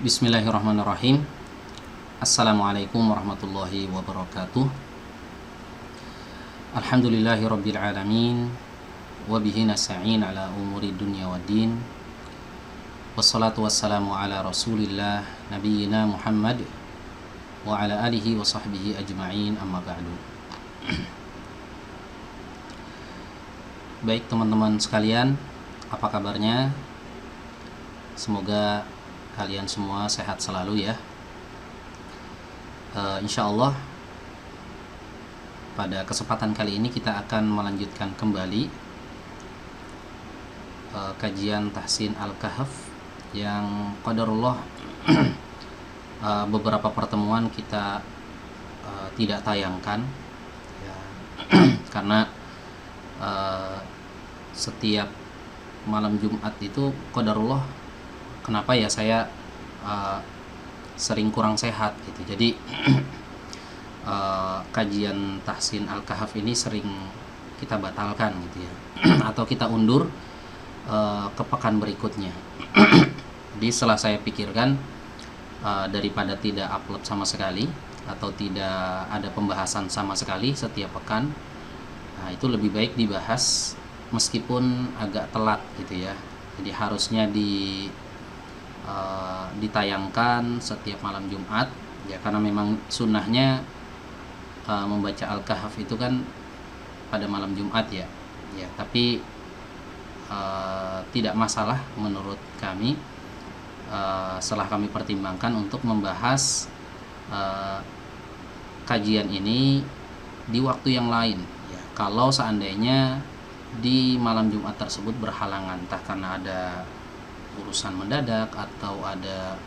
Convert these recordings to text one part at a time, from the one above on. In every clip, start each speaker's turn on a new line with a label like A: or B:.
A: Bismillahirrahmanirrahim. Assalamualaikum warahmatullahi wabarakatuh. Alhamdulillahi rabbil alamin. Wabihi nasta'in ala umuri dunya waddin. Wassalatu wassalamu ala rasulillah nabiyyina Muhammad wa ala alihi wa sahbihi ajma'in, amma ba'du. Baik teman-teman sekalian, apa kabarnya? Semoga kalian semua sehat selalu ya. Insya Allah pada kesempatan kali ini kita akan melanjutkan kembali kajian Tahsin Al-Kahf yang qadarullah beberapa pertemuan kita tidak tayangkan ya, karena setiap malam Jumat itu qadarullah kenapa ya saya sering kurang sehat gitu. Jadi kajian Tahsin Al-Kahf ini sering kita batalkan gitu ya atau kita undur ke pekan berikutnya. Jadi setelah saya pikirkan, daripada tidak upload sama sekali atau tidak ada pembahasan sama sekali setiap pekan, nah itu lebih baik dibahas meskipun agak telat gitu ya. Jadi harusnya ditayangkan setiap malam Jumat ya, karena memang sunnahnya membaca Al-Kahf itu kan pada malam Jumat ya. Tapi tidak masalah menurut kami setelah kami pertimbangkan untuk membahas kajian ini di waktu yang lain ya, kalau seandainya di malam Jumat tersebut berhalangan, entah karena ada urusan mendadak atau ada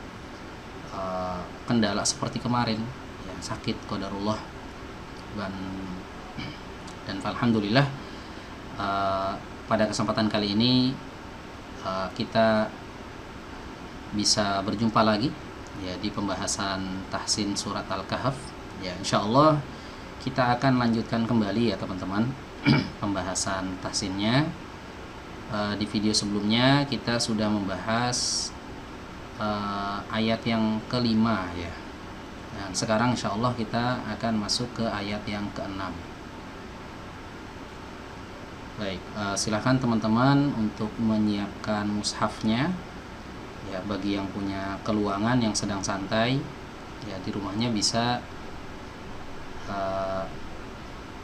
A: kendala seperti kemarin ya, sakit qadarullah, dan alhamdulillah pada kesempatan kali ini kita bisa berjumpa lagi ya di pembahasan Tahsin surat Al-Kahf ya. Insyaallah kita akan lanjutkan kembali ya teman-teman pembahasan tahsinnya. Di video sebelumnya kita sudah membahas ayat yang kelima ya, dan sekarang insya Allah kita akan masuk ke ayat yang keenam. Baik, silahkan teman-teman untuk menyiapkan mushafnya ya. Bagi yang punya keluangan, yang sedang santai ya di rumahnya, bisa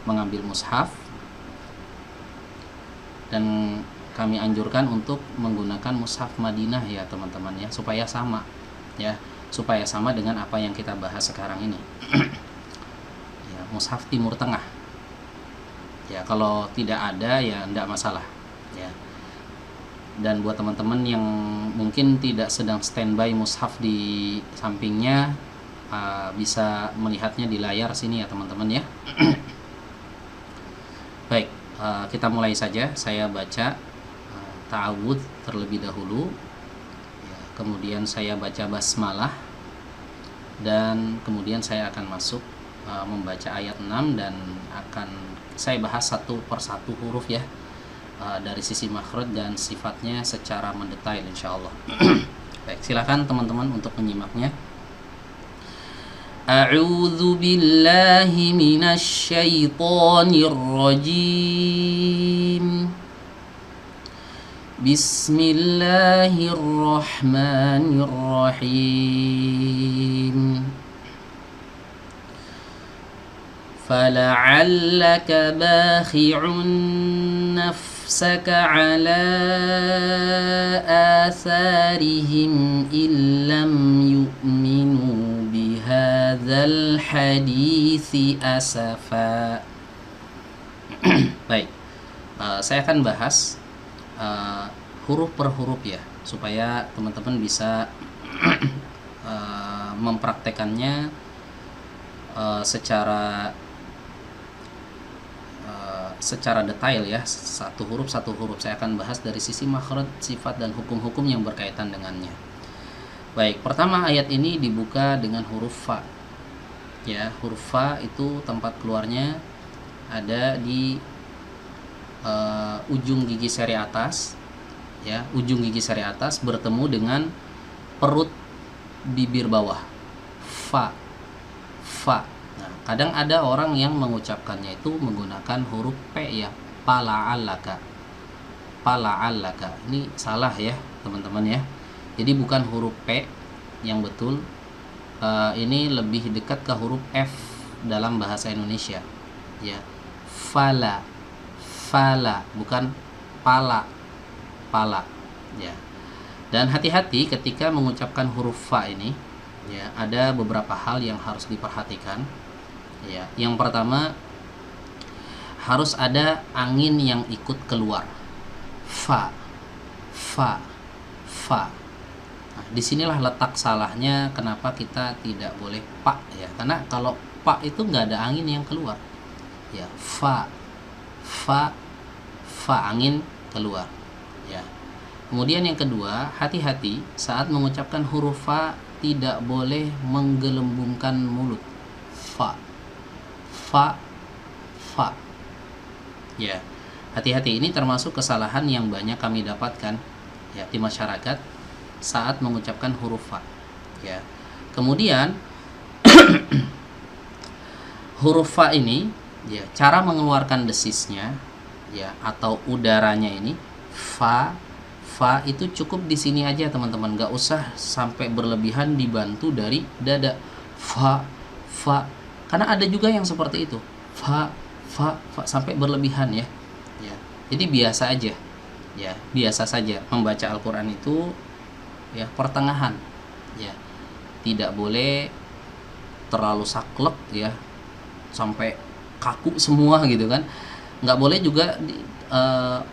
A: mengambil mushaf, dan kami anjurkan untuk menggunakan mushaf Madinah ya teman-teman ya, supaya sama dengan apa yang kita bahas sekarang ini. Ya, mushaf Timur Tengah ya, kalau tidak ada ya tidak masalah ya. Dan buat teman-teman yang mungkin tidak sedang standby mushaf di sampingnya, bisa melihatnya di layar sini ya teman-teman ya. Baik, kita mulai saja. Saya baca ta'awudz terlebih dahulu ya, kemudian saya baca basmalah, dan kemudian saya akan masuk membaca ayat 6, dan akan saya bahas satu persatu huruf ya, dari sisi makhraj dan sifatnya secara mendetail insyaallah. Baik, silakan teman-teman untuk menyimaknya. A'udzu billahi minasy syaithanir rajim. Bismillahirrahmanirrahim. Fala'allaka bakhi'un nafsaka ala atharihim illam yu'minu bihadzal hadithi asafa. Baik, saya akan bahas huruf per huruf ya, supaya teman-teman bisa mempraktekannya secara detail ya, satu huruf saya akan bahas dari sisi makhraj, sifat, dan hukum-hukum yang berkaitan dengannya. Baik, pertama ayat ini dibuka dengan huruf fa ya. Huruf fa itu tempat keluarnya ada di ujung gigi seri atas ya, ujung gigi seri atas bertemu dengan perut bibir bawah, fa, fa. Nah, kadang ada orang yang mengucapkannya itu menggunakan huruf P ya, pala'allaka, pala'allaka. Ini salah ya teman-teman ya. Jadi bukan huruf P yang betul. Ini lebih dekat ke huruf F dalam bahasa Indonesia ya. Fala, fala, bukan pala, pala ya. Dan hati-hati ketika mengucapkan huruf fa ini ya, ada beberapa hal yang harus diperhatikan ya. Yang pertama, harus ada angin yang ikut keluar. Fa, fa, fa. Nah, disinilah letak salahnya kenapa kita tidak boleh pak ya. Karena kalau pak itu nggak ada angin yang keluar ya. Fa, fa, fa, angin keluar ya. Kemudian yang kedua, hati-hati saat mengucapkan huruf fa tidak boleh menggelembungkan mulut. Fa, fa, fa ya. Hati-hati, ini termasuk kesalahan yang banyak kami dapatkan ya di masyarakat saat mengucapkan huruf fa ya. Kemudian huruf fa ini ya, cara mengeluarkan desisnya ya atau udaranya ini, fa, fa itu cukup di sini aja teman-teman, nggak usah sampai berlebihan dibantu dari dada. Fa, fa, karena ada juga yang seperti itu, fa, fa, fa sampai berlebihan ya. Ya, jadi biasa aja ya, biasa saja membaca Al-Quran itu ya, pertengahan ya, tidak boleh terlalu saklek ya sampai kaku semua gitu kan. Nggak boleh juga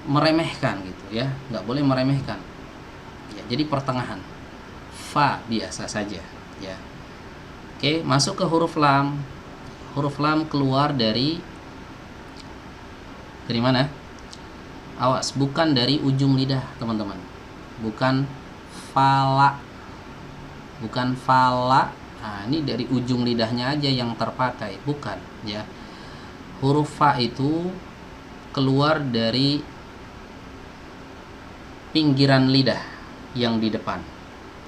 A: meremehkan gitu ya, nggak boleh meremehkan ya. Jadi pertengahan, fa biasa saja ya. Oke, masuk ke huruf lam. Huruf lam keluar dari mana? Awas, bukan dari ujung lidah teman-teman, bukan fala, bukan fala. Nah, ini dari ujung lidahnya aja yang terpakai, bukan ya. Huruf fa itu keluar dari pinggiran lidah yang di depan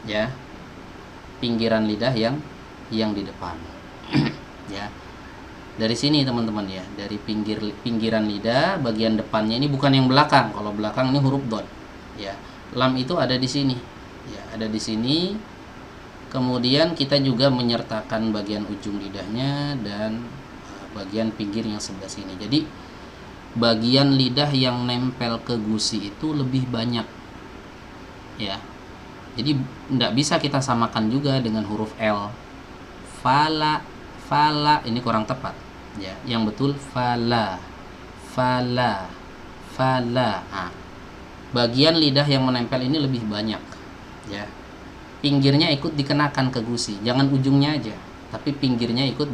A: ya, pinggiran lidah yang di depan ya. Dari sini teman-teman ya, dari pinggiran lidah bagian depannya, ini bukan yang belakang. Kalau belakang ini huruf dot ya. Lam itu ada di sini ya, ada di sini. Kemudian kita juga menyertakan bagian ujung lidahnya dan bagian pinggir yang sebelah sini. Jadi bagian lidah yang nempel ke gusi itu lebih banyak ya. Jadi tidak bisa kita samakan juga dengan huruf L. Fala, fala ini kurang tepat ya. Yang betul fala, fala, fala. Nah, bagian lidah yang menempel ini lebih banyak ya. Pinggirnya ikut dikenakan ke gusi, jangan ujungnya aja, tapi pinggirnya ikut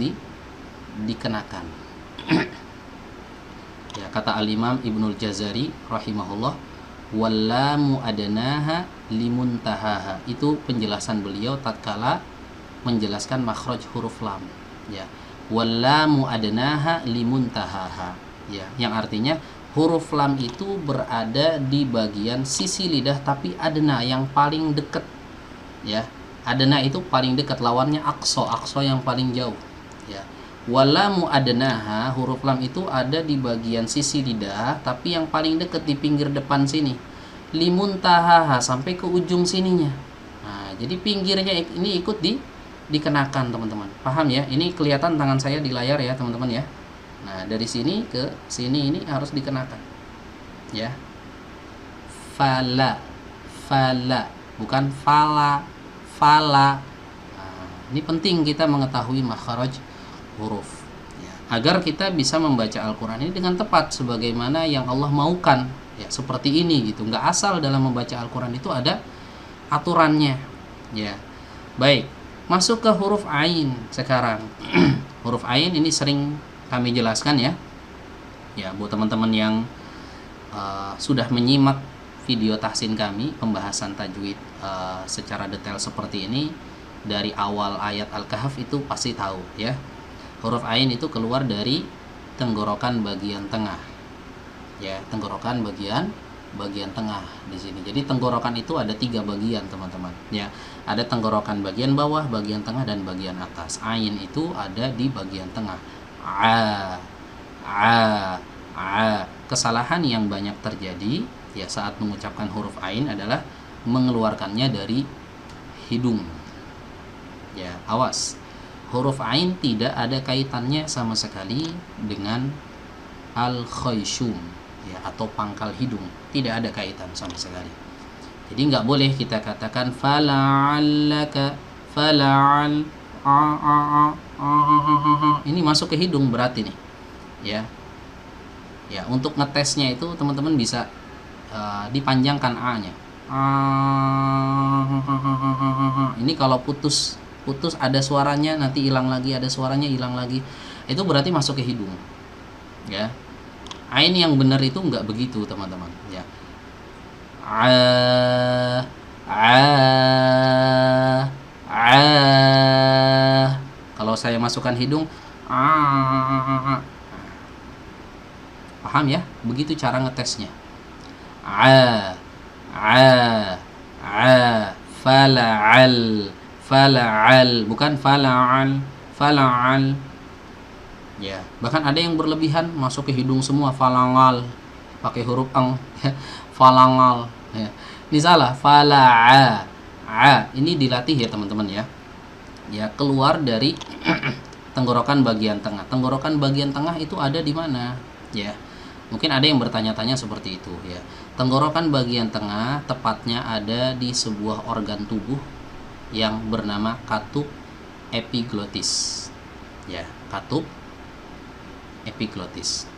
A: dikenakan. Ya, kata Al-Imam Ibnul Jazari rahimahullah, wallamu adnaha limuntahaha. Itu penjelasan beliau tatkala menjelaskan makhraj huruf lam ya. Wallamu adnaha limuntahaha ya, yang artinya huruf lam itu berada di bagian sisi lidah tapi adna, yang paling dekat ya. Adna itu paling dekat, lawannya aqsa, aqsa yang paling jauh ya. Wallamu adnaha, huruf lam itu ada di bagian sisi lidah tapi yang paling dekat di pinggir depan sini. Limuntahaha, sampai ke ujung sininya. Nah, jadi pinggirnya ini ikut dikenakan teman-teman. Paham ya? Ini kelihatan tangan saya di layar ya teman-teman ya. Nah, dari sini ke sini ini harus dikenakan ya. Fala, fala, bukan fala, fala. Nah, ini penting kita mengetahui makhraj huruf ya, agar kita bisa membaca Al-Quran ini dengan tepat sebagaimana yang Allah maukan ya, seperti ini gitu. Nggak asal dalam membaca Al-Quran itu ada aturannya ya. Baik, masuk ke huruf ain sekarang. Huruf ain ini sering kami jelaskan ya. Ya, buat teman-teman yang sudah menyimak video tahsin kami, pembahasan tajwid secara detail seperti ini dari awal ayat Al-Kahf itu pasti tahu ya. Huruf ain itu keluar dari tenggorokan bagian tengah ya, tenggorokan bagian bagian tengah di sini. Jadi tenggorokan itu ada 3 bagian, teman-teman. Ya, ada tenggorokan bagian bawah, bagian tengah, dan bagian atas. Ain itu ada di bagian tengah. A, a, a. Kesalahan yang banyak terjadi ya saat mengucapkan huruf ain adalah mengeluarkannya dari hidung. Ya, awas. Huruf ain tidak ada kaitannya sama sekali dengan al-khayshum ya, atau pangkal hidung. Tidak ada kaitan sama sekali. Jadi nggak boleh kita katakan fala'allaka, fala'al, ini masuk ke hidung berarti nih. Ya, untuk ngetesnya itu teman-teman bisa dipanjangkan a-nya. Ini kalau putus ada suaranya, nanti hilang lagi, ada suaranya hilang lagi, itu berarti masuk ke hidung. Ya, ain yang benar itu nggak begitu, teman-teman. Ya, kalau saya masukkan hidung, paham ya? Begitu cara ngetesnya. Fala'al, bukan fala'al. Ya, bahkan ada yang berlebihan masuk ke hidung semua, falangal, pakai huruf ang, falangal. Ya. Ini salah, fala'a. Ini dilatih ya, teman-teman ya. Ya, keluar dari tenggorokan bagian tengah. Tenggorokan bagian tengah itu ada di mana? Ya. Mungkin ada yang bertanya-tanya seperti itu ya. Tenggorokan bagian tengah tepatnya ada di sebuah organ tubuh yang bernama katup epiglotis. Ya, katup epiglotis.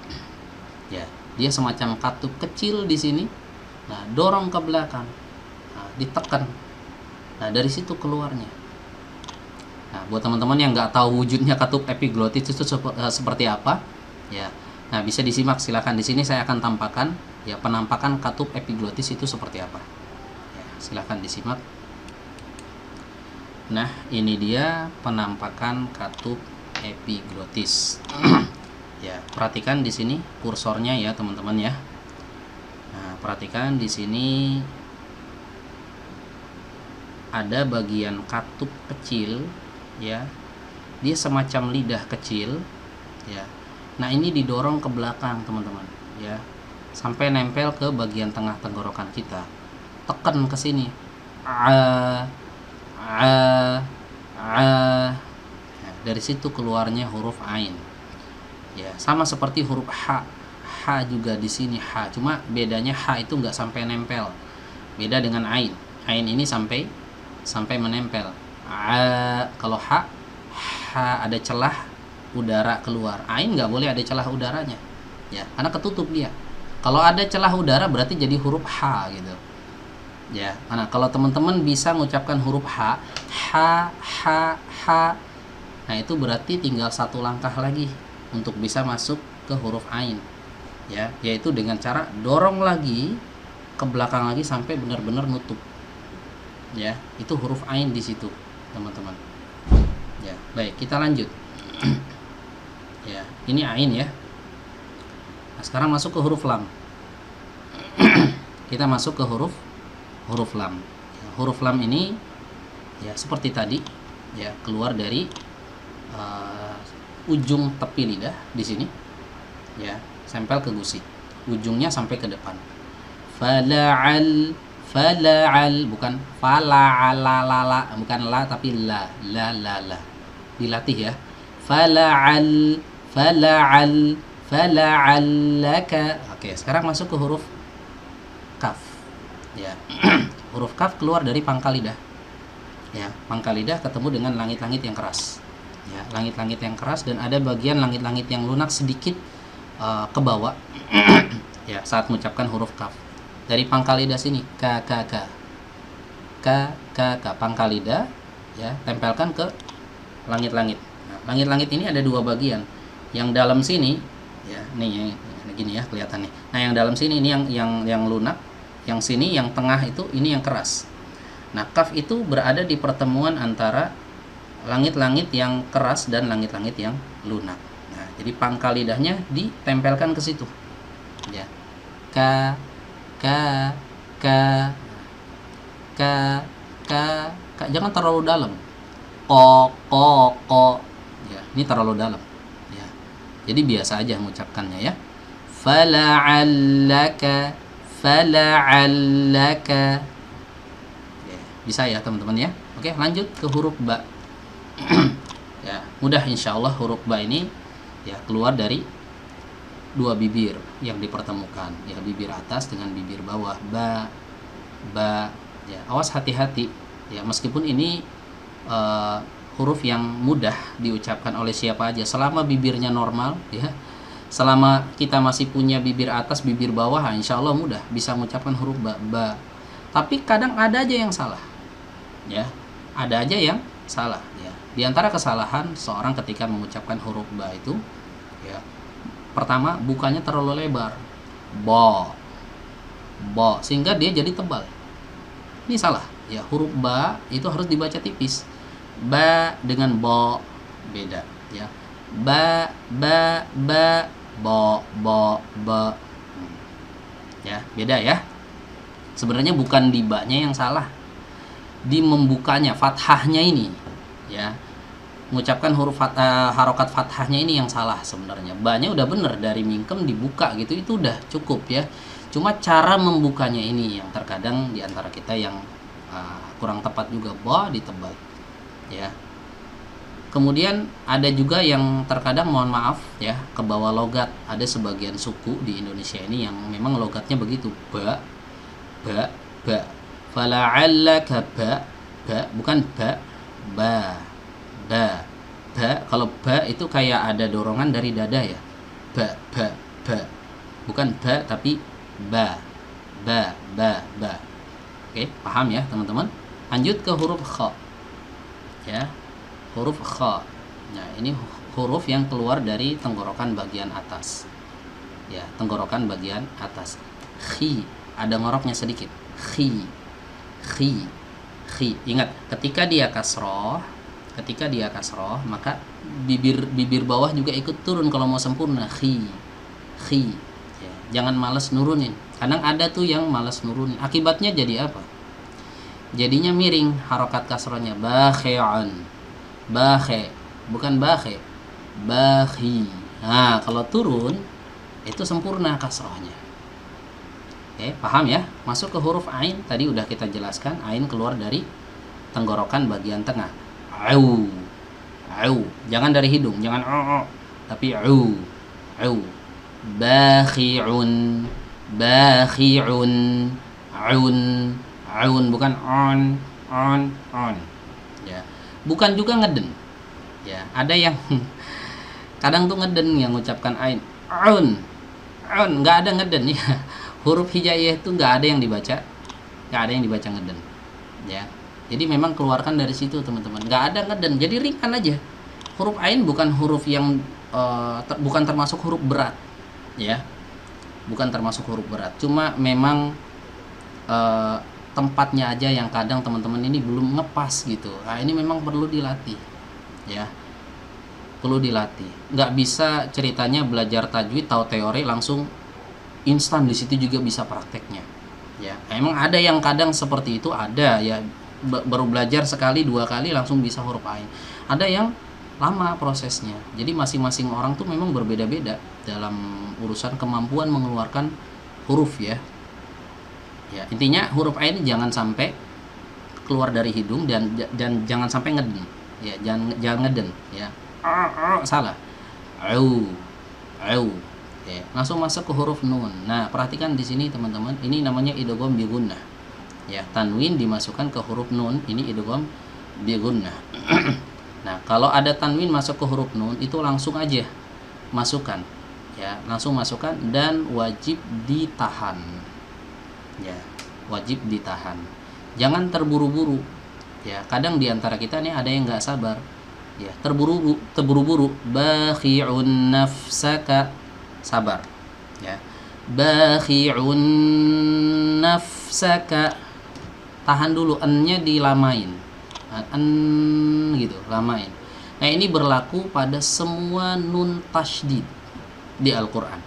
A: Ya, dia semacam katup kecil di sini. Nah, dorong ke belakang. Nah, ditekan. Nah, dari situ keluarnya. Nah, buat teman-teman yang nggak tahu wujudnya katup epiglotis itu seperti apa, ya. Nah, bisa disimak, silakan. Di sini saya akan tampakkan ya penampakan katup epiglotis itu seperti apa. Ya, silakan disimak. Nah, ini dia penampakan katup epiglotis. Ya, perhatikan di sini kursornya ya, teman-teman ya. Nah, perhatikan di sini ada bagian katup kecil ya. Dia semacam lidah kecil ya. Nah, ini didorong ke belakang, teman-teman ya, sampai nempel ke bagian tengah tenggorokan kita. Tekan ke sini. Ya, dari situ keluarnya huruf ain. Ya, sama seperti huruf h. H juga di sini h, cuma bedanya h itu nggak sampai nempel. Beda dengan ain. Ain ini sampai menempel. Kalau h ada celah udara keluar. Ain nggak boleh ada celah udaranya. Ya, karena ketutup dia. Kalau ada celah udara berarti jadi huruf h gitu. Ya, karena kalau teman-teman bisa mengucapkan huruf h, nah itu berarti tinggal satu langkah lagi untuk bisa masuk ke huruf ain. Ya, yaitu dengan cara dorong lagi ke belakang lagi sampai benar-benar nutup. Ya, itu huruf ain di situ, teman-teman. Ya, baik, kita lanjut. Ya, ini ain ya. Nah, sekarang masuk ke huruf lam. Kita masuk ke huruf lam. Ya, huruf lam ini ya seperti tadi ya, keluar dari ujung tepi lidah di sini. Ya, sempel ke gusi. Ujungnya sampai ke depan. Fala'al, bukan fala'ala, bukan la tapi la. Dilatih ya. Fala'allaka. Oke, sekarang masuk ke huruf kaf. Ya. Huruf kaf keluar dari pangkal lidah. Ya, pangkal lidah ketemu dengan langit-langit yang keras. Ya, langit-langit yang keras dan ada bagian langit-langit yang lunak sedikit ke bawah. Ya, saat mengucapkan huruf kaf. Dari pangkal lidah sini, k pangkal lidah ya, tempelkan ke langit-langit. Nah, langit-langit ini ada dua bagian. Yang dalam sini ya, nih gini ya kelihatannya. Nah, yang dalam sini ini yang lunak, yang sini yang tengah itu ini yang keras. Nah, kaf itu berada di pertemuan antara langit-langit yang keras dan langit-langit yang lunak. Nah, jadi pangkal lidahnya ditempelkan ke situ. Ya. K ka ka ka ka, jangan terlalu dalam. Ko ya, ini terlalu dalam ya, jadi biasa aja mengucapkannya ya. Fala'allaka ya, bisa ya teman-teman ya. Oke, lanjut ke huruf ba. Ya, mudah insyaallah. Huruf ba ini ya keluar dari dua bibir yang dipertemukan ya, bibir atas dengan bibir bawah. Ba ya, awas hati-hati ya, meskipun ini huruf yang mudah diucapkan oleh siapa aja selama bibirnya normal ya. Selama kita masih punya bibir atas bibir bawah, insya Allah mudah bisa mengucapkan huruf ba. Tapi kadang ada aja yang salah ya, ada aja yang salah ya. Di antara kesalahan seorang ketika mengucapkan huruf ba itu ya, pertama bukanya terlalu lebar, bo sehingga dia jadi tebal. Ini salah ya. Huruf ba itu harus dibaca tipis. Ba dengan bo beda ya. Ba bo ya, beda ya. Sebenarnya bukan di ba-nya yang salah, di membukanya, fathahnya ini ya. Mengucapkan huruf harokat fathahnya ini yang salah sebenarnya. Ba-nya udah bener, dari mingkem dibuka gitu, itu udah cukup ya. Cuma cara membukanya ini yang terkadang di antara kita yang kurang tepat juga, ba ditebal ya. Kemudian ada juga yang terkadang, mohon maaf ya, ke bawah logat. Ada sebagian suku di Indonesia ini yang memang logatnya begitu, ba. Fala'allaka ba, bukan ba. Kalau ba itu kayak ada dorongan dari dada ya. Ba. Bukan ba tapi ba. Oke, paham ya teman-teman? Lanjut ke huruf kha. Ya. Huruf kha. Nah, ini huruf yang keluar dari tenggorokan bagian atas. Ya, tenggorokan bagian atas. Khi, ada ngoroknya sedikit. Khi. Ingat, ketika dia kasroh, maka bibir bawah juga ikut turun kalau mau sempurna. Khi. Ya, jangan malas nurunin. Kadang ada tuh yang malas nurunin. Akibatnya jadi apa? Jadinya miring harokat kasrohnya. Bakhi'an. Bakhe, bukan bakhe, bakhi. Nah, kalau turun itu sempurna kasrohnya. Oke, paham ya? Masuk ke huruf ain, tadi udah kita jelaskan, ain keluar dari tenggorokan bagian tengah. Au. Jangan dari hidung, jangan tapi au. Bakhi'un. Aun, bukan on. Ya. Bukan juga ngeden ya, ada yang kadang tuh ngeden yang mengucapkan ain. Aun, nggak ada ngeden ya. Huruf hijaiyah itu nggak ada yang dibaca ngeden ya. Jadi memang keluarkan dari situ teman-teman, nggak ada ngeden, jadi ringan aja. Huruf ain bukan huruf yang bukan termasuk huruf berat ya, bukan termasuk huruf berat, cuma memang tempatnya aja yang kadang teman-teman ini belum ngepas gitu. Nah, ini memang perlu dilatih ya, perlu dilatih. Nggak bisa ceritanya belajar tajwid tahu teori langsung instan di situ juga bisa prakteknya ya. Emang ada yang kadang seperti itu, ada ya, baru belajar sekali dua kali langsung bisa huruf ain. Ada yang lama prosesnya. Jadi masing-masing orang tuh memang berbeda-beda dalam urusan kemampuan mengeluarkan huruf ya. Ya, intinya huruf ain jangan sampai keluar dari hidung dan jangan sampai ngeden. Ya, jangan ngeden ya. Salah. Au. Ya, langsung masuk ke huruf nun. Nah, perhatikan di sini teman-teman, ini namanya idgham bi gunnah. Ya, tanwin dimasukkan ke huruf nun, ini idgham bi gunnah. Nah, kalau ada tanwin masuk ke huruf nun itu langsung aja masukkan. Ya, langsung masukkan dan wajib ditahan. Ya, wajib ditahan, jangan terburu-buru ya. Kadang diantara kita nih ada yang nggak sabar ya, terburu-buru. Bakhi'un nafsaka, sabar ya. Bakhi'un nafsaka, tahan dulu, n-nya dilamain, gitu, lamain. Nah, ini berlaku pada semua nun tasydid di Al-Quran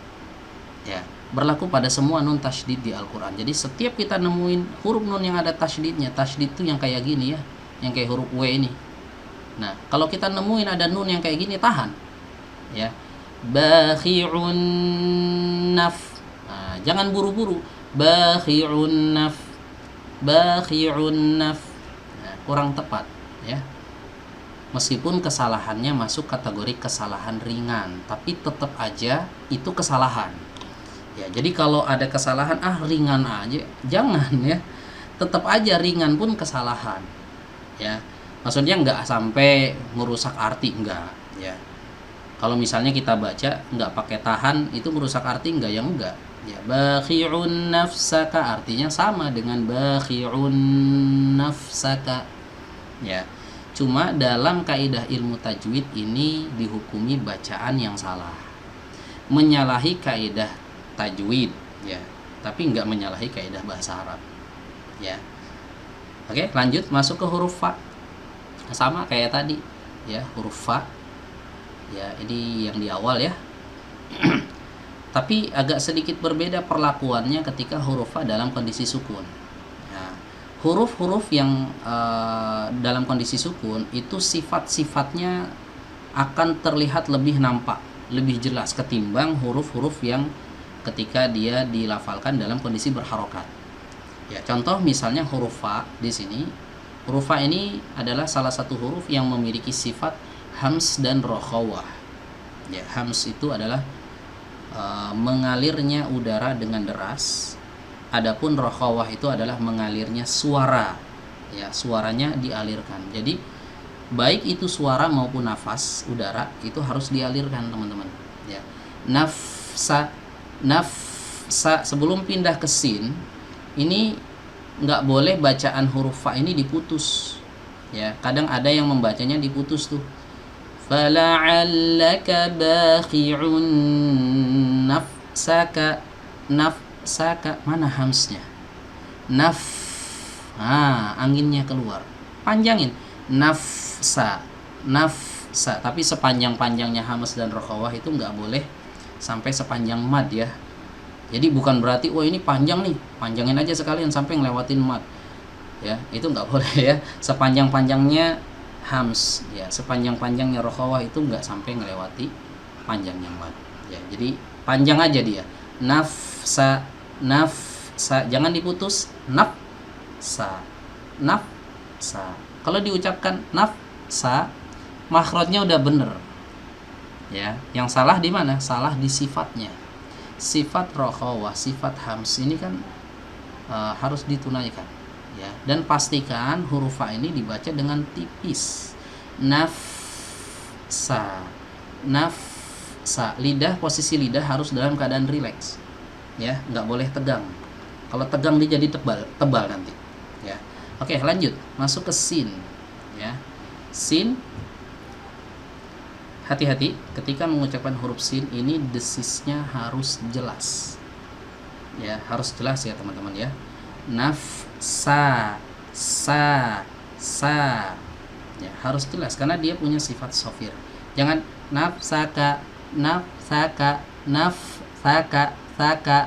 A: ya. berlaku pada semua nun tasydid di Al-Quran. Jadi setiap kita nemuin huruf nun yang ada tasydidnya, tasydid itu yang kayak gini ya, yang kayak huruf W ini. Nah, kalau kita nemuin ada nun yang kayak gini, tahan ya. Bakhi'un naf. Nah, jangan buru-buru. Bakhi'un naf. Bakhi'un naf. Nah, kurang tepat ya. Meskipun kesalahannya masuk kategori kesalahan ringan, tapi tetap aja itu kesalahan. Ya, jadi kalau ada kesalahan ringan aja, jangan ya. Tetap aja ringan pun kesalahan. Ya. Maksudnya nggak sampai merusak arti, enggak ya. Kalau misalnya kita baca nggak pakai tahan, itu merusak arti enggak? Ya enggak. Ya, bakhi'un nafsaka artinya sama dengan bakhi'un nafsaka. Ya. Cuma dalam kaidah ilmu tajwid ini dihukumi bacaan yang salah, menyalahi kaidah tajwid ya, tapi nggak menyalahi kaidah bahasa Arab ya. Oke, lanjut masuk ke huruf fa. Sama kayak tadi ya, huruf fa ya, ini yang di awal ya. Tapi agak sedikit berbeda perlakuannya ketika huruf fa dalam kondisi sukun. Huruf-huruf yang dalam kondisi sukun itu sifat-sifatnya akan terlihat lebih nampak, lebih jelas ketimbang huruf-huruf yang ketika dia dilafalkan dalam kondisi berharokat. Ya, contoh misalnya huruf fa di sini. Huruf fa ini adalah salah satu huruf yang memiliki sifat hams dan rokhawah. Ya, hams itu adalah mengalirnya udara dengan deras. Adapun rokhawah itu adalah mengalirnya suara, ya, suaranya dialirkan. Jadi baik itu suara maupun nafas udara itu harus dialirkan teman-teman. Ya, nafsa, nafsa sebelum pindah ke sin ini nggak boleh bacaan huruf fa ini diputus. Ya, kadang ada yang membacanya diputus tuh. Fala'allaka bakhi'un nafsaka saka, mana hamsnya? Naf. Anginnya keluar. Panjangin. Nafsa. Nafsa. Tapi sepanjang-panjangnya hams dan rokhawah itu nggak boleh sampai sepanjang mad ya. Jadi bukan berarti ini panjang nih, panjangin aja sekalian sampai ngelewatin mad. Ya, itu nggak boleh ya. Sepanjang-panjangnya hams ya, sepanjang-panjangnya rokhawah itu nggak sampai ngelewati panjangnya mad. Ya, jadi panjang aja dia. Nafsa, nafsa, jangan diputus. Nafsa, nafsa. Kalau diucapkan nafsa, makhrajnya udah bener. Ya, yang salah di mana? Salah di sifatnya. Sifat rokhawah, sifat hams ini kan harus ditunaikan. Ya, dan pastikan huruf fa ini dibaca dengan tipis. Nafsa, nafsa. Lidah, posisi lidah harus dalam keadaan rileks ya, nggak boleh tegang. Kalau tegang dia jadi tebal nanti ya. Oke, lanjut masuk ke sin ya. Sin, hati-hati ketika mengucapkan huruf sin ini, desisnya harus jelas ya, harus jelas ya teman-teman ya. Nafsa, sa ya, harus jelas karena dia punya sifat shafir. Jangan nafsaka, nafsaka, nafsaka,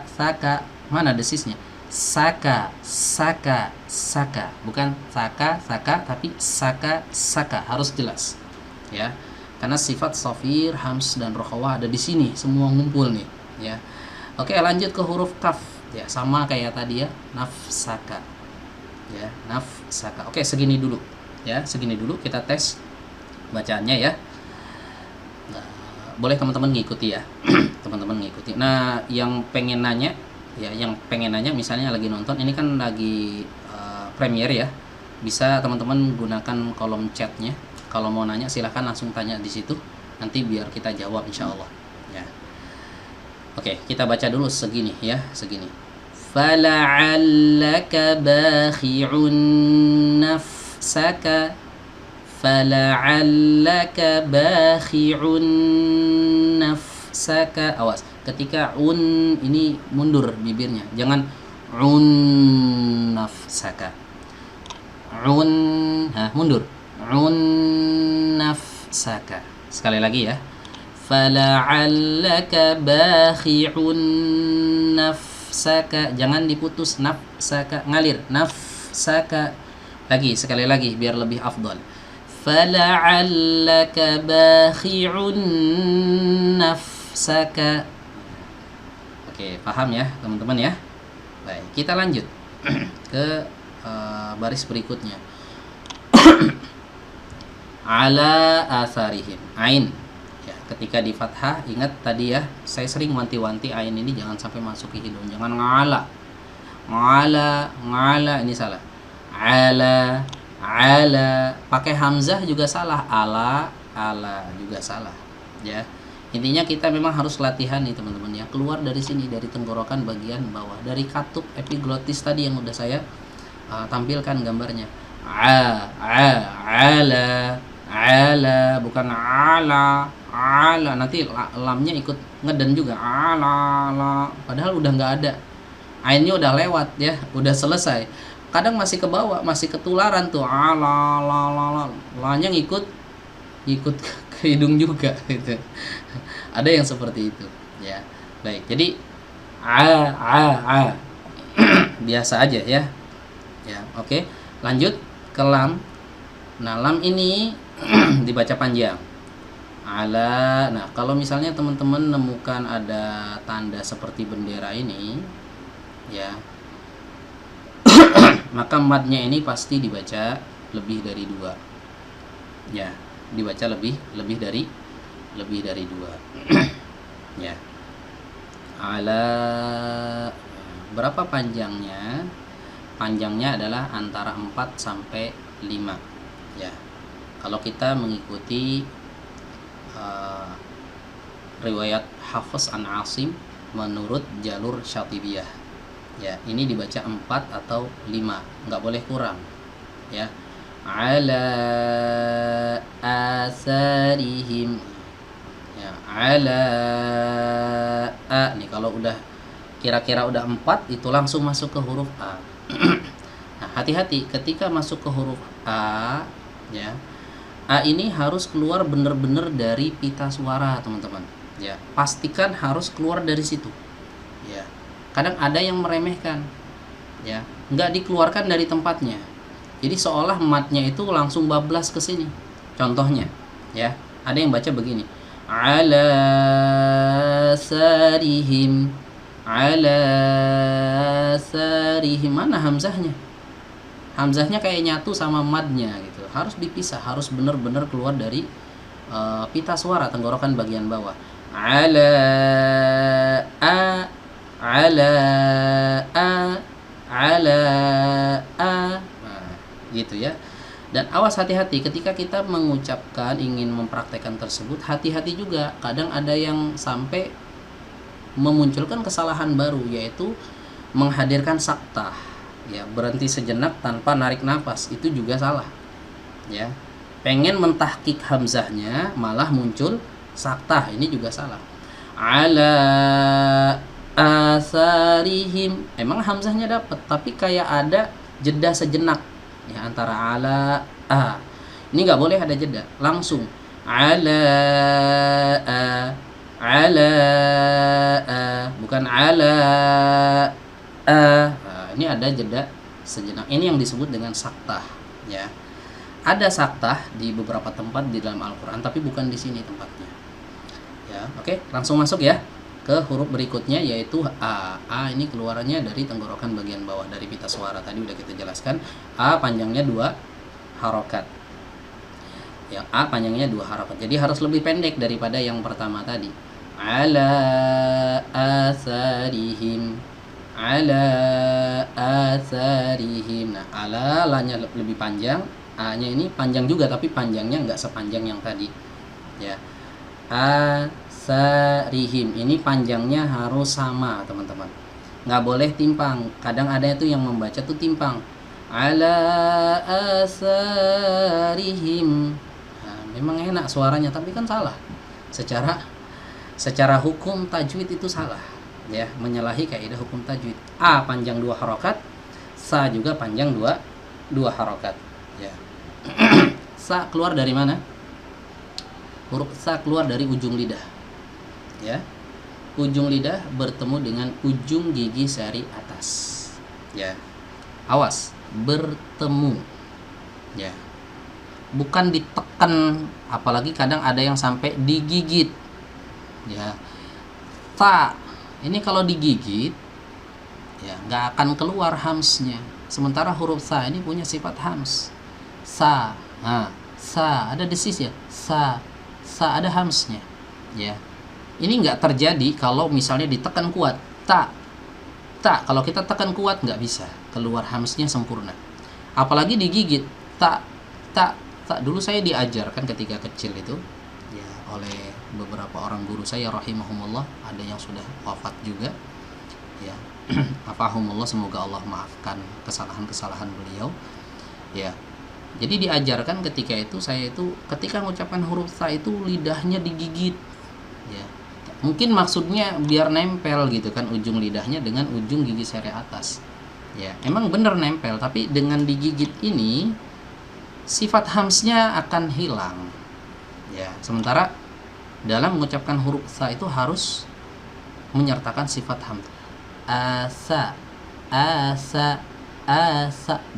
A: saka. Mana desisnya? Saka, saka, saka. Bukan saka, tapi saka. Harus jelas. Ya. Karena sifat shafir, hams dan rokhawah ada di sini, semua ngumpul nih, ya. Oke, lanjut ke huruf kaf. Ya, sama kayak tadi ya, nafsaka. Ya, nafsaka. Oke, segini dulu. Ya, segini dulu kita tes bacaannya ya. Boleh teman-teman ngikuti ya. Teman-teman ngikuti. Nah, yang pengen nanya misalnya lagi nonton ini kan lagi Premiere ya, bisa teman-teman gunakan kolom chatnya. Kalau mau nanya silahkan langsung tanya di situ, nanti biar kita jawab insya Allah ya. Oke, kita baca dulu segini ya, segini. Fala'allaka bakhi'un nafsaka, fala'allaka bakhi'un nafsaka. Awas, ketika ini mundur bibirnya, jangan nafsaka. Mundur. Nafsaka. Sekali lagi ya. Fala'allaka bakhi'un nafsaka, jangan diputus, nafsaka ngalir, nafsaka. Lagi, sekali lagi biar lebih afdal. Fala'allaka bakhi'un nafsaka. Oke, paham ya teman-teman ya? Baik, kita lanjut ke baris berikutnya. Ala asarihim, ain ya, ketika di fathah ingat tadi ya, saya sering wanti-wanti ain ini jangan sampai masuk ke hidung, jangan ngala, ini salah. Ala pakai hamzah juga salah, ala juga salah ya. Intinya kita memang harus latihan nih teman-teman ya, keluar dari sini, dari tenggorokan bagian bawah, dari katup epiglottis tadi yang udah saya tampilkan gambarnya. Ala bukan ala, nanti lamnya ikut ngeden juga, ala, padahal udah nggak ada, ainnya udah lewat ya, udah selesai. Kadang masih ke bawah, masih ketularan tuh, ala, lanya ngikut ke hidung juga gitu. Ada yang seperti itu ya. Baik, jadi biasa aja ya. Ya, oke. Lanjut ke lam. Nah, lam ini dibaca panjang. Ala. Nah, kalau misalnya teman-teman nemukan ada tanda seperti bendera ini ya, maka madnya ini pasti dibaca lebih dari 2 ya, dibaca lebih dari 2 ya. Ala, berapa panjangnya? Panjangnya adalah antara 4 sampai 5 ya. Kalau kita mengikuti riwayat Hafiz an Asim menurut jalur Syatibiyah ya, ini dibaca 4 atau 5, nggak boleh kurang ya. Ala asarihim ya, ala nih, kalau udah kira-kira udah 4 itu langsung masuk ke huruf A. Nah, hati-hati ketika masuk ke huruf A ya, A ini harus keluar bener-bener dari pita suara teman-teman ya, pastikan harus keluar dari situ ya. Kadang ada yang meremehkan ya, nggak dikeluarkan dari tempatnya, jadi seolah matnya itu langsung bablas ke sini. Contohnya ya, ada yang baca begini, ala sarihim, mana hamzahnya? Hamzahnya kayak nyatu sama madnya gitu, harus dipisah, harus benar-benar keluar dari pita suara tenggorokan bagian bawah. Ala nah, gitu ya. Dan awas, hati-hati ketika kita mengucapkan, ingin mempraktekkan tersebut, hati-hati juga, kadang ada yang sampai memunculkan kesalahan baru, yaitu menghadirkan saktah ya, berhenti sejenak tanpa narik nafas, itu juga salah ya. Pengen mentahkik hamzahnya malah muncul saktah, ini juga salah. Ala asarihim, emang hamzahnya dapat, tapi kayak ada jeda sejenak ya antara ala ini nggak boleh ada jeda, langsung ala bukan ala ini ada jeda sejenak, ini yang disebut dengan saktah ya. Ada saktah di beberapa tempat di dalam Al-Quran, tapi bukan di sini tempatnya ya. Oke, langsung masuk ya ke huruf berikutnya, yaitu A. A ini keluarannya dari tenggorokan bagian bawah, dari pita suara. Tadi udah kita jelaskan, A panjangnya 2 harokat ya, A panjangnya 2 harokat, jadi harus lebih pendek daripada yang pertama tadi. Ala asarihim, ala asarihim. Nah, ala lanya lebih panjang, A nya ini panjang juga, tapi panjangnya nggak sepanjang yang tadi ya. Asarihim ini panjangnya harus sama teman-teman, nggak boleh timpang. Kadang ada itu yang membaca tuh timpang, ala asarihim. Nah, memang enak suaranya, tapi kan salah. Secara hukum tajwid itu salah ya, menyalahi kaidah hukum tajwid. A panjang 2 harokat, sa juga panjang 2 harokat ya. Sa keluar dari mana? Huruf sa keluar dari ujung lidah ya. ujung lidah bertemu dengan ujung gigi seri atas. Ya. Awas, bertemu. Ya. Bukan ditekan, apalagi kadang ada yang sampai digigit. Ya. Ta. Ini kalau digigit ya nggak akan keluar hamsnya. Sementara huruf sa ini punya sifat hams. Sa. Nah, sa ada desis ya. Sa ada hamsnya. Ya. Ini nggak terjadi kalau misalnya ditekan kuat. Tak. Kalau kita tekan kuat nggak bisa keluar hamsnya sempurna. Apalagi digigit. Tak. Dulu saya diajarkan ketika kecil itu ya oleh beberapa orang guru saya rahimahumullah, ada yang sudah wafat juga. Ya. Afahumullah, semoga Allah maafkan kesalahan-kesalahan beliau. Ya. Jadi diajarkan ketika itu saya itu ketika mengucapkan huruf sa itu lidahnya digigit. Ya. Mungkin maksudnya biar nempel gitu kan ujung lidahnya dengan ujung gigi seri atas. Ya, emang bener nempel, tapi dengan digigit ini sifat hamsnya akan hilang. Ya, sementara dalam mengucapkan huruf sa itu harus menyertakan sifat hams. Asa,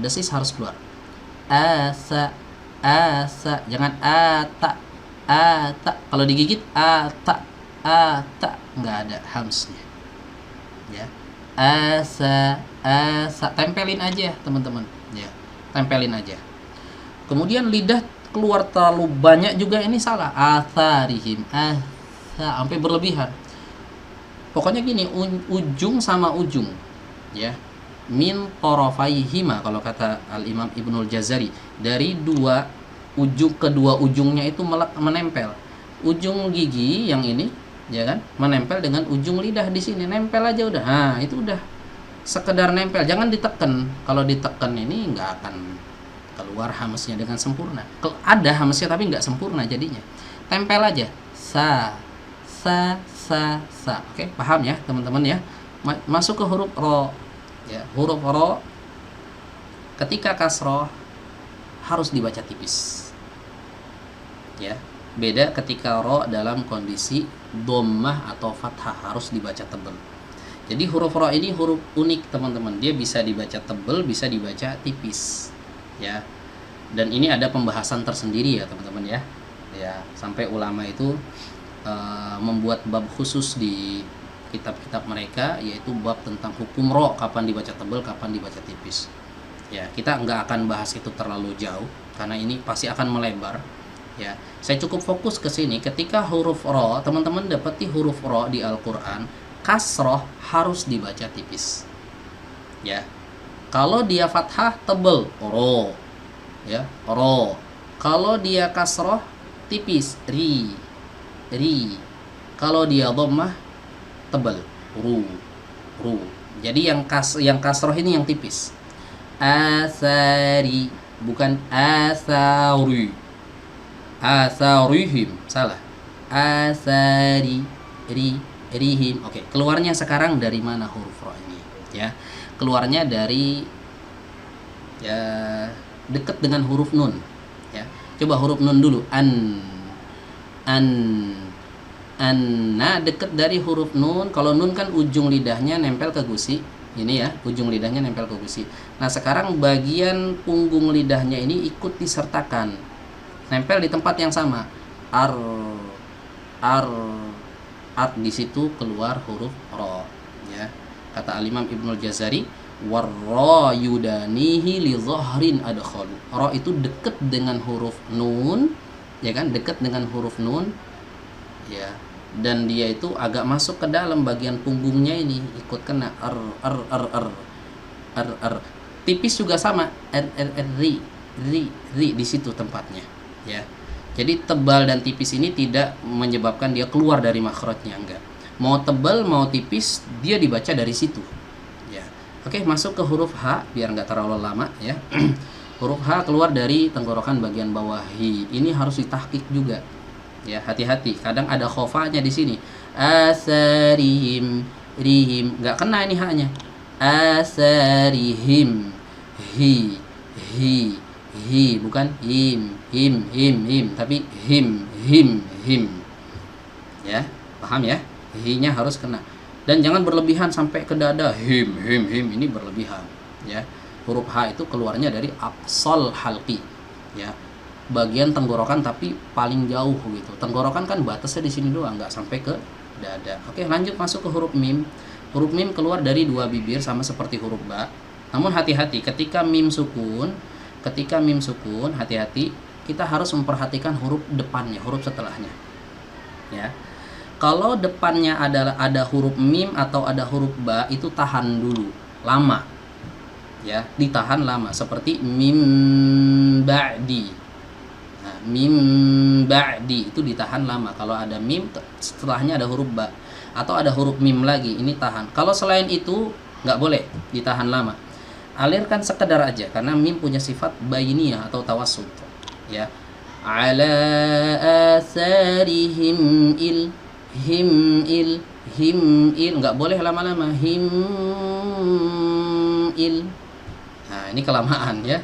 A: desis harus keluar. Asa, jangan ata. Kalau digigit ata, nggak ada hamsnya. Ya, asa, tempelin aja teman-teman. Ya, tempelin aja. Kemudian lidah keluar terlalu banyak juga ini salah. Atharihim, sampai berlebihan. Pokoknya gini, ujung sama ujung, ya. Min tarafaihima kalau kata Al-Imam Ibnul Jazari, dari kedua ujungnya itu menempel. Ujung gigi yang ini, ya kan, menempel dengan ujung lidah di sini, nempel aja udah. Nah, itu udah sekedar nempel, jangan ditekan. Kalau ditekan ini nggak akan keluar hamsnya dengan sempurna. Ada hamsnya tapi nggak sempurna jadinya. Tempel aja. Sa. Oke, paham ya teman-teman ya? Masuk ke huruf ro. Ya, huruf ro ketika kasroh harus dibaca tipis. Ya, beda ketika ro dalam kondisi dhammah atau fathah harus dibaca tebal. Jadi huruf ro ini huruf unik teman-teman. Dia bisa dibaca tebal, bisa dibaca tipis. Ya. Dan ini ada pembahasan tersendiri ya teman-teman ya. Ya, sampai ulama itu membuat bab khusus di kitab-kitab mereka, yaitu bab tentang hukum ro, kapan dibaca tebal, kapan dibaca tipis. Ya, kita nggak akan bahas itu terlalu jauh karena ini pasti akan melebar. Ya, saya cukup fokus ke sini. Ketika huruf ro, teman-teman dapati huruf ro di Al-Qur'an, kasroh harus dibaca tipis. Ya. Kalau dia fathah tebal, ro. Ya, ro. Kalau dia kasroh tipis, ri. Kalau dia dhammah tebal, ru. Jadi yang kasroh ini yang tipis. Asari, bukan asari. Asarihim, salah. Asari, rihim. Oke, keluarnya sekarang dari mana huruf ro ini? Ya, keluarnya dari ya dekat dengan huruf nun. Ya, coba huruf nun dulu. Nah, dekat dari huruf nun. Kalau nun kan ujung lidahnya nempel ke gusi. Ini ya, ujung lidahnya nempel ke gusi. Nah, sekarang bagian punggung lidahnya ini ikut disertakan, nempel di tempat yang sama. Ar, di situ keluar huruf ro. Ya, kata Al-Imam Ibnul Jazari, warra yudanihi li dhahrin adkhalu. Ro itu dekat dengan huruf nun, ya kan, dekat dengan huruf nun. Ya, dan dia itu agak masuk ke dalam bagian punggungnya ini, ikut kena ar. Tipis juga sama, ri di situ tempatnya. Ya, jadi tebal dan tipis ini tidak menyebabkan dia keluar dari makhrajnya, enggak. Mau tebal mau tipis dia dibaca dari situ. Ya, oke, masuk ke huruf H biar nggak terlalu lama ya. Huruf H keluar dari tenggorokan bagian bawahi. Ini harus ditahqiq juga. Ya, hati-hati. Kadang ada khofanya di sini. Asarihim, rihim, nggak kena ini H-nya. Asarihim, hi, bukan him, tapi him. Ya, paham ya? Hi-nya harus kena. Dan jangan berlebihan sampai ke dada. Him, ini berlebihan, ya. Huruf H itu keluarnya dari aqsal halqi, ya. Bagian tenggorokan tapi paling jauh gitu. Tenggorokan kan batasnya di sini doang, nggak sampai ke dada. Oke, lanjut masuk ke huruf mim. Huruf mim keluar dari dua bibir sama seperti huruf ba. Namun hati-hati ketika mim sukun, hati-hati kita harus memperhatikan huruf depannya, huruf setelahnya. Ya. Kalau depannya ada huruf mim atau ada huruf ba, itu tahan dulu, lama. Ya, ditahan lama seperti mim ba'di. Nah, mim ba'di itu ditahan lama. Kalau ada mim setelahnya ada huruf ba atau ada huruf mim lagi, ini tahan. Kalau selain itu nggak boleh ditahan lama. Alirkan sekedar aja karena mim punya sifat bainiyah atau tawassut. Ya. Ala asarihim him il nggak boleh lama-lama nah ini kelamaan ya.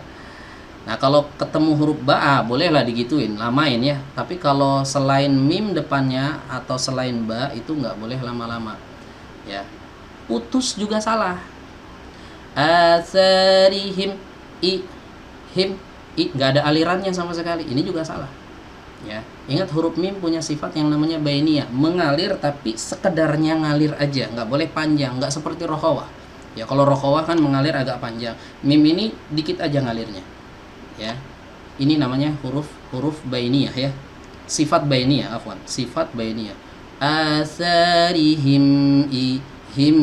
A: Nah kalau ketemu huruf ba bolehlah digituin, lamain ya, tapi kalau selain mim depannya atau selain ba itu nggak boleh lama-lama ya. Putus juga salah, asarihim nggak ada alirannya sama sekali, ini juga salah ya. Ingat huruf mim punya sifat yang namanya bainiyah, mengalir tapi sekedarnya ngalir aja, nggak boleh panjang, nggak seperti rokhawah ya. Kalau rokhawah kan mengalir agak panjang, mim ini dikit aja ngalirnya ya. Ini namanya huruf bainiyah ya, sifat bainiyah, sifat bainiyah. Asarihim him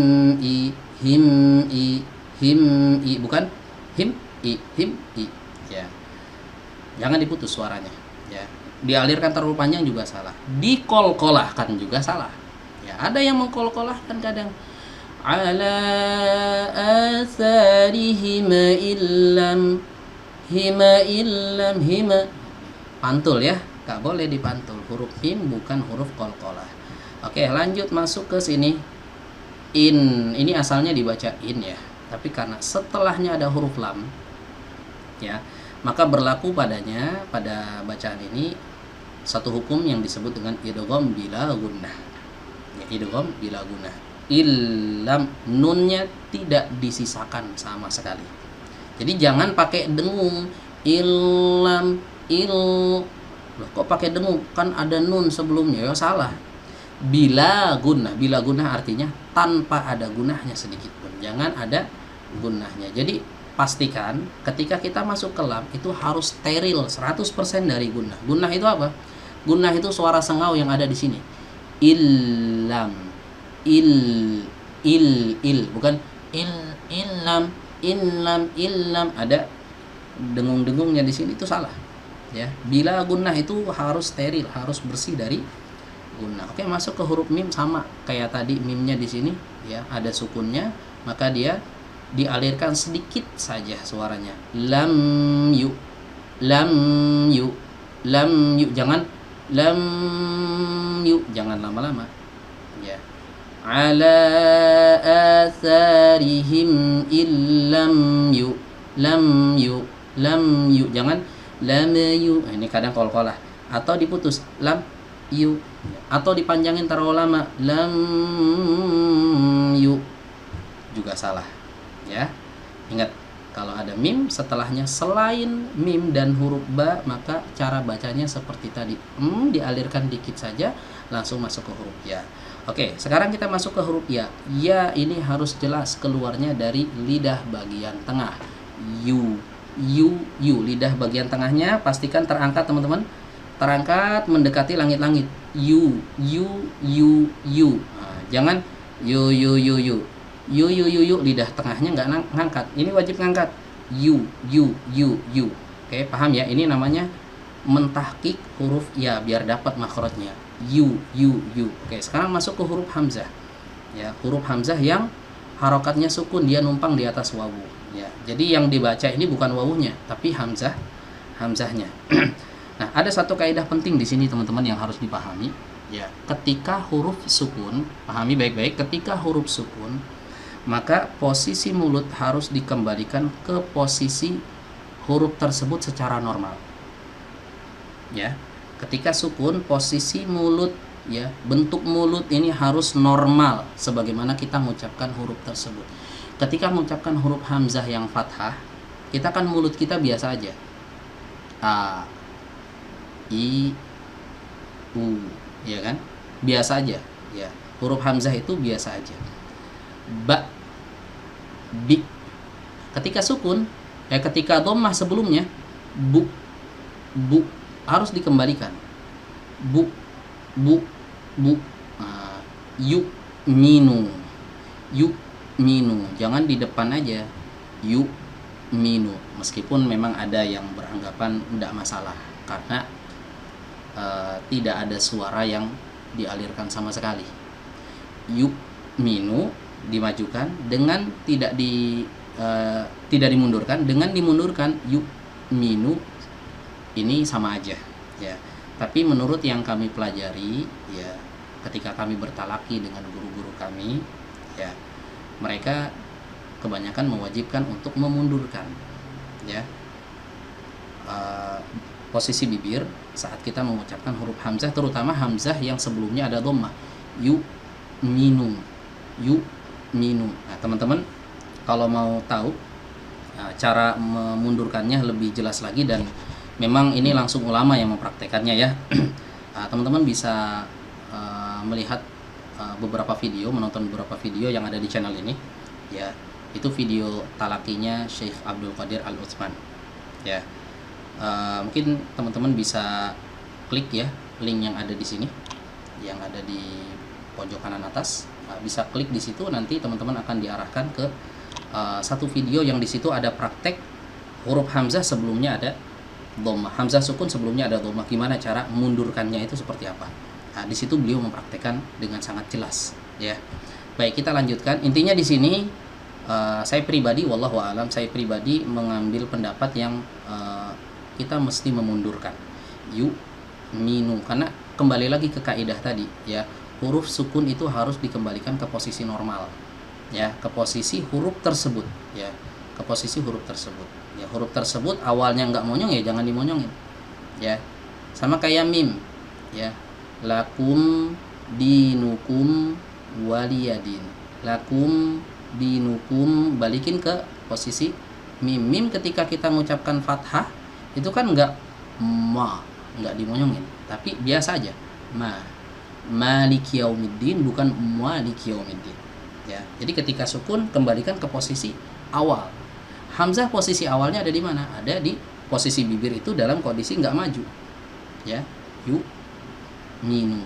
A: bukan him ya. Jangan diputus suaranya ya. Dialirkan terlalu panjang juga salah, dikolkolahkan juga salah ya. Ada yang mengkolkolahkan kadang, ala asarihim illam hima pantul ya, gak boleh dipantul. Huruf mim bukan huruf kolkolah. Oke, lanjut masuk ke sini. Ini asalnya dibaca in ya, tapi karena setelahnya ada huruf lam ya, maka berlaku padanya, pada bacaan ini, satu hukum yang disebut dengan idgham bila gunnah ya, idgham bila gunnah. Illam, nunnya tidak disisakan sama sekali. Jadi jangan pakai dengung, illam loh, kok pakai dengung, kan ada nun sebelumnya ya, salah. Bila gunnah artinya tanpa ada gunnahnya sedikit pun, jangan ada gunnahnya. Jadi pastikan ketika kita masuk ke lam itu harus steril 100% dari gunnah. Gunnah itu apa? Gunnah itu suara sengau yang ada di sini. Illam, bukan illam, ada dengung-dengungnya di sini, itu salah ya. Bila gunnah itu harus steril, harus bersih dari gunnah. Oke, masuk ke huruf mim sama kayak tadi, mimnya di sini ya ada sukunnya, maka dia dialirkan sedikit saja suaranya. Lam yu, jangan lam yu, jangan lama-lama ya. Ala atharihim illam yu, jangan lam yu. Ini kadang kol-kolah atau diputus lam yu, atau dipanjangin terlalu lama lam yu, juga salah ya. Ingat, kalau ada mim setelahnya selain mim dan huruf ba, maka cara bacanya seperti tadi, dialirkan dikit saja langsung masuk ke huruf ya. Oke, sekarang kita masuk ke huruf ya. Ya ini harus jelas keluarnya dari lidah bagian tengah. Yu, lidah bagian tengahnya pastikan terangkat teman-teman, terangkat mendekati langit-langit. Yu. Nah, jangan yu, lidah tengahnya nggak ngangkat. Ini wajib ngangkat. Yu. Oke, paham ya? Ini namanya mentahqiq huruf ya biar dapat makhrajnya. Yu. Oke, sekarang masuk ke huruf hamzah. Ya, huruf hamzah yang harokatnya sukun, dia numpang di atas wawu. Ya, jadi yang dibaca ini bukan wawunya, tapi hamzahnya. Nah, ada satu kaidah penting di sini teman-teman yang harus dipahami. Ya, ketika huruf sukun, pahami baik-baik, ketika huruf sukun, maka posisi mulut harus dikembalikan ke posisi huruf tersebut secara normal. Ya, ketika sukun, posisi mulut ya, bentuk mulut ini harus normal sebagaimana kita mengucapkan huruf tersebut. Ketika mengucapkan huruf hamzah yang fathah, kita kan mulut kita biasa aja, a, i, u, ya kan, biasa aja, ya. Huruf hamzah itu biasa aja. Ba, bi. Ketika sukun, ketika dhammah sebelumnya, bu, harus dikembalikan. Bu, yu, minu, jangan di depan aja, yu, minu. Meskipun memang ada yang beranggapan tidak masalah karena tidak ada suara yang dialirkan sama sekali. Yu, minu dimajukan dengan tidak dimundurkan, dengan dimundurkan yu, minu, ini sama aja, ya. Tapi menurut yang kami pelajari, ya, ketika kami bertalaki dengan guru-guru kami, ya, mereka kebanyakan mewajibkan untuk memundurkan, ya, posisi bibir saat kita mengucapkan huruf hamzah, terutama hamzah yang sebelumnya ada dhammah. Yu, minu. Nah, teman-teman kalau mau tahu cara memundurkannya lebih jelas lagi, dan memang ini langsung ulama yang mempraktekannya, ya. Teman-teman bisa melihat beberapa video, menonton beberapa video yang ada di channel ini, ya. Itu video talakinya Syekh Abdul Qadir Al-Utsman, ya. Mungkin teman-teman bisa klik ya link yang ada di sini, yang ada di pojok kanan atas. Bisa klik di situ, nanti teman-teman akan diarahkan ke satu video yang di situ ada praktek huruf hamzah sebelumnya ada dhammah, hamzah sukun sebelumnya ada dhammah, gimana cara mundurkannya itu seperti apa. Nah, di situ beliau mempraktekkan dengan sangat jelas, ya. Baik, kita lanjutkan. Intinya di sini saya pribadi, wallahu alam, saya pribadi mengambil pendapat yang kita mesti memundurkan yu, minu, karena kembali lagi ke kaidah tadi, ya. Huruf sukun itu harus dikembalikan ke posisi normal, ya, ke posisi huruf tersebut, ya, ke posisi huruf tersebut, ya. Huruf tersebut awalnya nggak monyong, ya jangan dimonyongin, ya. Sama kayak mim, ya, lakum dinukum waliyadin, lakum dinukum, balikin ke posisi mim. Mim ketika kita mengucapkan fathah itu kan nggak dimonyongin, tapi biasa aja, maliki yaumiddin, bukan maliki yaumiddin, ya. Jadi ketika sukun kembalikan ke posisi awal. Hamzah posisi awalnya ada di mana? Ada di posisi bibir itu dalam kondisi nggak maju, ya. Yu, minu,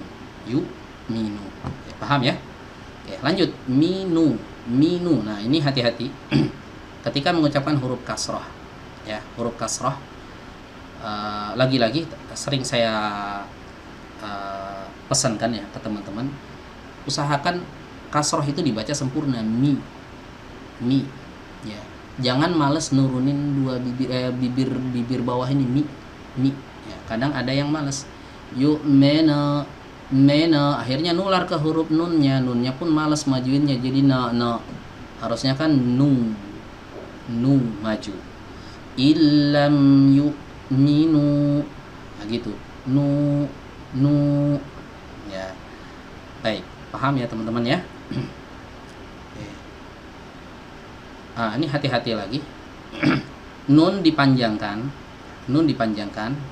A: ya, paham ya? Oke, lanjut. Minu. Nah, ini hati-hati ketika mengucapkan huruf kasrah, ya. Huruf kasrah lagi-lagi sering saya pesankan ya ke teman-teman, usahakan kasroh itu dibaca sempurna, mi, ya. Jangan males nurunin dua bibir bawah ini, mi, ya. Kadang ada yang males, yuk mena, akhirnya nular ke huruf nunnya pun males majuinnya, jadi na, harusnya kan nu maju, illam yu'minu, nah gitu, nu, ya. Baik, paham ya teman-teman, ya. Ini hati-hati lagi. Nun dipanjangkan,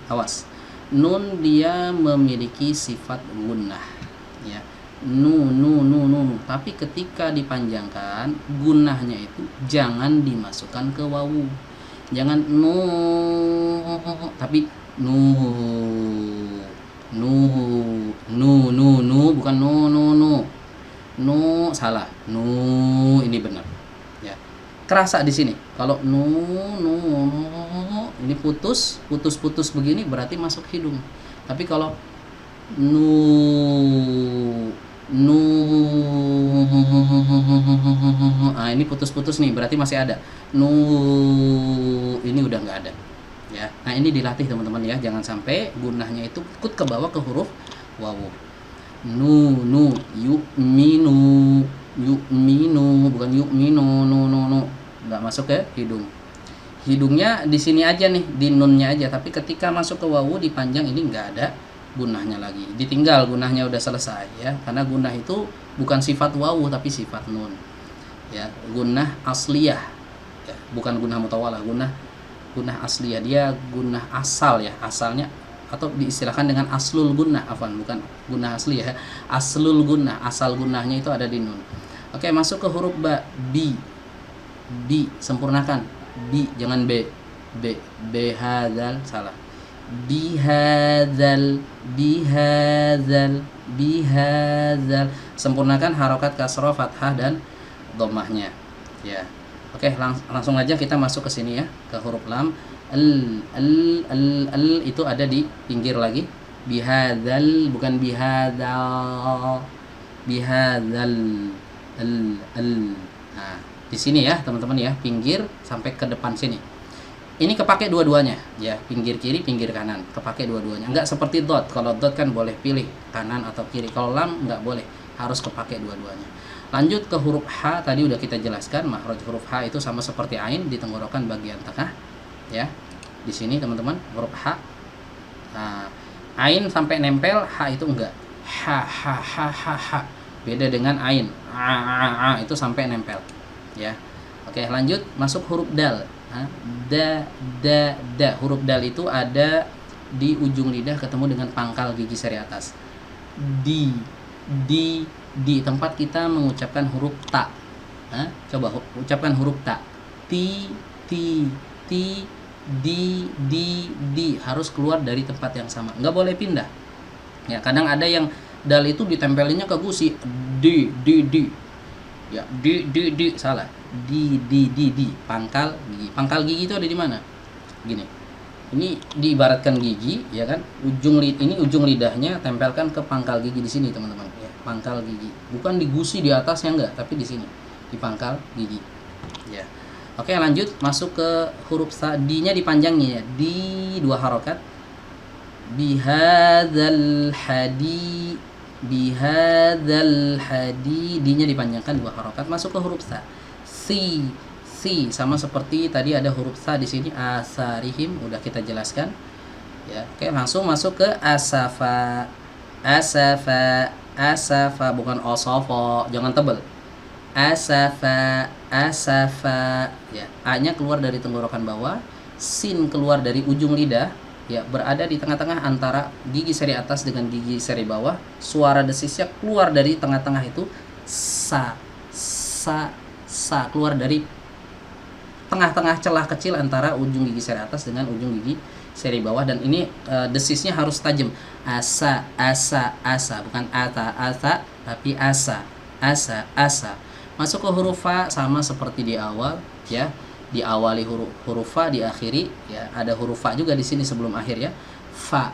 A: awas. Nun dia memiliki sifat gunnah, ya. Nu. Tapi ketika dipanjangkan, gunnahnya itu jangan dimasukkan ke wawu. Jangan nu, tapi nu, bukan nu, salah. Nu ini benar, ya. Kerasa di sini. Kalau nu, ini putus begini berarti masuk hidung. Tapi kalau nu, ini putus nih, berarti masih ada. Nu, ini udah nggak ada, ya. Nah, ini dilatih teman-teman, ya. Jangan sampai gunnahnya itu ikut ke bawah ke huruf wawu. Nu, yu'minu, bukan yu'minu, nu, nggak masuk ke hidung. Hidungnya di sini aja nih, di nunnya aja. Tapi ketika masuk ke wawu dipanjang, ini nggak ada gunahnya lagi. Ditinggal gunahnya udah selesai ya. Karena gunah itu bukan sifat wawu tapi sifat nun. Ya, gunah asliyah. Ya, bukan gunah mutawalah, gunah asliyah. Dia gunah asal ya, asalnya atau diistilahkan dengan aslul gunah, bukan gunah asli ya. Aslul gunah, asal gunahnya itu ada di nun. Oke, masuk ke huruf ba, bi. Bi, sempurnakan. Bi, jangan b. B hadzal, salah. Bihadzal, bihadzal. Sempurnakan harokat kasroh, fathah dan dhammahnya. Ya. Oke, langsung aja kita masuk ke sini ya, ke huruf lam. Al itu ada di pinggir lagi. Bihadzal, bukan bihadzal. Bihadzal. Nah, di sini ya, teman-teman ya, pinggir sampai ke depan sini. Ini kepake dua-duanya ya, pinggir kiri, pinggir kanan, kepake dua-duanya. Enggak seperti dot. Kalau dot kan boleh pilih kanan atau kiri. Kalau lam enggak boleh, harus kepake dua-duanya. Lanjut ke huruf H, tadi udah kita jelaskan, makhraj huruf H itu sama seperti ain di tenggorokan bagian tengah ya. Di sini teman-teman, huruf H. Nah, ain sampai nempel, H itu enggak. Ha. Beda dengan ain. A itu sampai nempel ya. Oke, lanjut masuk huruf dal. Da. Huruf dal itu ada di ujung lidah ketemu dengan pangkal gigi seri atas. Di tempat kita mengucapkan huruf ta. Coba ucapkan huruf ta. Ti, di harus keluar dari tempat yang sama. Nggak boleh pindah. Ya, kadang ada yang dal itu ditempelinnya ke gusi. Di. Ya, di salah. Di pangkal gigi itu ada di mana? Gini, ini diibaratkan gigi ya kan, ujung lidahnya tempelkan ke pangkal gigi di sini teman-teman ya, pangkal gigi, bukan di gusi di atasnya enggak, tapi di sini di pangkal gigi ya. Oke, lanjut masuk ke huruf sa, di-nya dipanjangnya ya, di 2 harokat. Bihadzal hadi, di-nya dipanjangkan 2 harokat. Masuk ke huruf sa. Si sama seperti tadi ada huruf sa di sini, asarihim udah kita jelaskan ya. Oke, langsung masuk ke asafa, bukan osofa, jangan tebel. Asafa ya, a-nya keluar dari tenggorokan bawah, sin keluar dari ujung lidah ya, berada di tengah-tengah antara gigi seri atas dengan gigi seri bawah. Suara desisnya keluar dari tengah-tengah itu, sa keluar dari tengah-tengah celah kecil antara ujung gigi seri atas dengan ujung gigi seri bawah, dan ini desisnya harus tajam. Asa, bukan asa tapi asa. Masuk ke huruf fa, sama seperti di awal ya, diawali huruf fa, diakhiri ya, ada huruf fa juga di sini sebelum akhir ya. Fa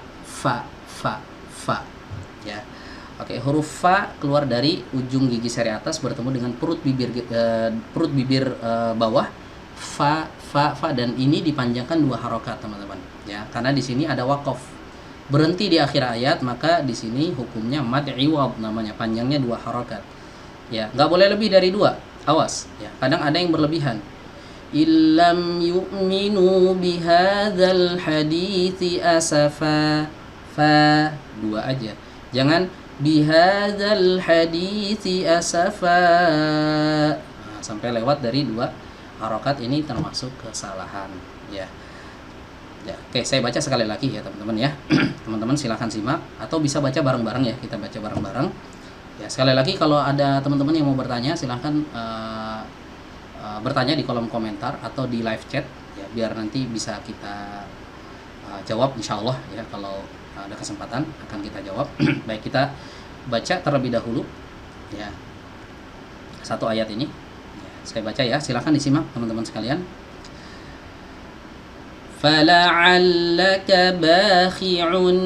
A: ya. Oke, huruf fa keluar dari ujung gigi seri atas bertemu dengan perut bibir bawah. Fa, dan ini dipanjangkan 2 harokat teman-teman ya, karena di sini ada waqaf, berhenti di akhir ayat, maka di sini hukumnya mad iwad namanya, panjangnya 2 harokat ya, nggak boleh lebih dari 2. Awas ya, kadang ada yang berlebihan. Illam yu'minu bihadzal hadithi asafa, fa 2 aja, jangan bihadzal hadithi asafa. Nah, sampai lewat dari 2 harokat ini termasuk kesalahan ya. Oke, saya baca sekali lagi ya teman-teman ya. Teman-teman silahkan simak atau bisa baca bareng-bareng ya, kita baca bareng-bareng ya. Sekali lagi, kalau ada teman-teman yang mau bertanya, silahkan bertanya di kolom komentar atau di live chat ya, biar nanti bisa kita jawab insyaallah ya, kalau ada kesempatan akan kita jawab. Baik, kita baca terlebih dahulu ya 1 ayat ini ya, saya baca ya, silahkan disimak teman-teman sekalian. Fala'allaka bakhi'un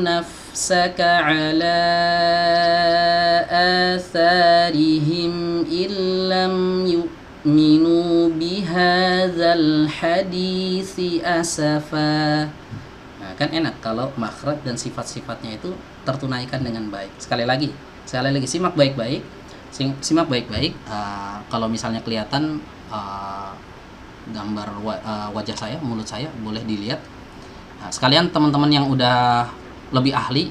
A: nafsaka ala atharihim illam yu'minu bihadzal hadisi asafa. Nah, kan enak kalau makhraj dan sifat-sifatnya itu tertunaikan dengan baik. Sekali lagi simak baik-baik. Kalau misalnya kelihatan gambar wajah saya, mulut saya, boleh dilihat. Nah, sekalian teman-teman yang udah lebih ahli,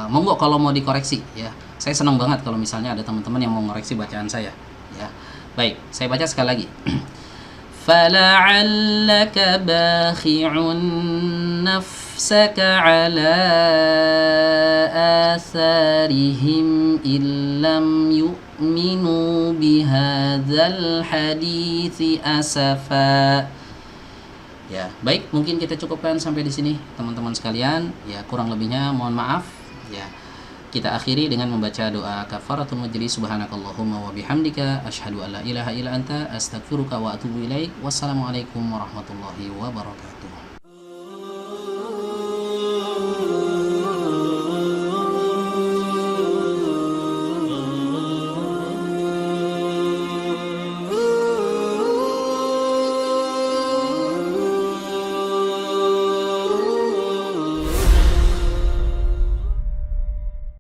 A: monggo kalau mau dikoreksi ya. Saya senang banget kalau misalnya ada teman-teman yang mau ngoreksi bacaan saya ya. Baik, saya baca sekali lagi. فَلَعَلَّكَ بَاخِعٌ نَفْسَكَ عَلَى آثَارِهِمْ إِن لَّمْ يُؤْمِنُوا بِهَذَا الْحَدِيثِ أَسَفًا. Ya, baik, mungkin kita cukupkan sampai di sini teman-teman sekalian. Ya, kurang lebihnya mohon maaf. Ya, kita akhiri dengan membaca doa kafaratul majlis. Subhanakallahumma wa bihamdika asyhadu an la ilaha illa anta astaghfiruka wa atubu ilaik. Wassalamualaikum warahmatullahi wabarakatuh.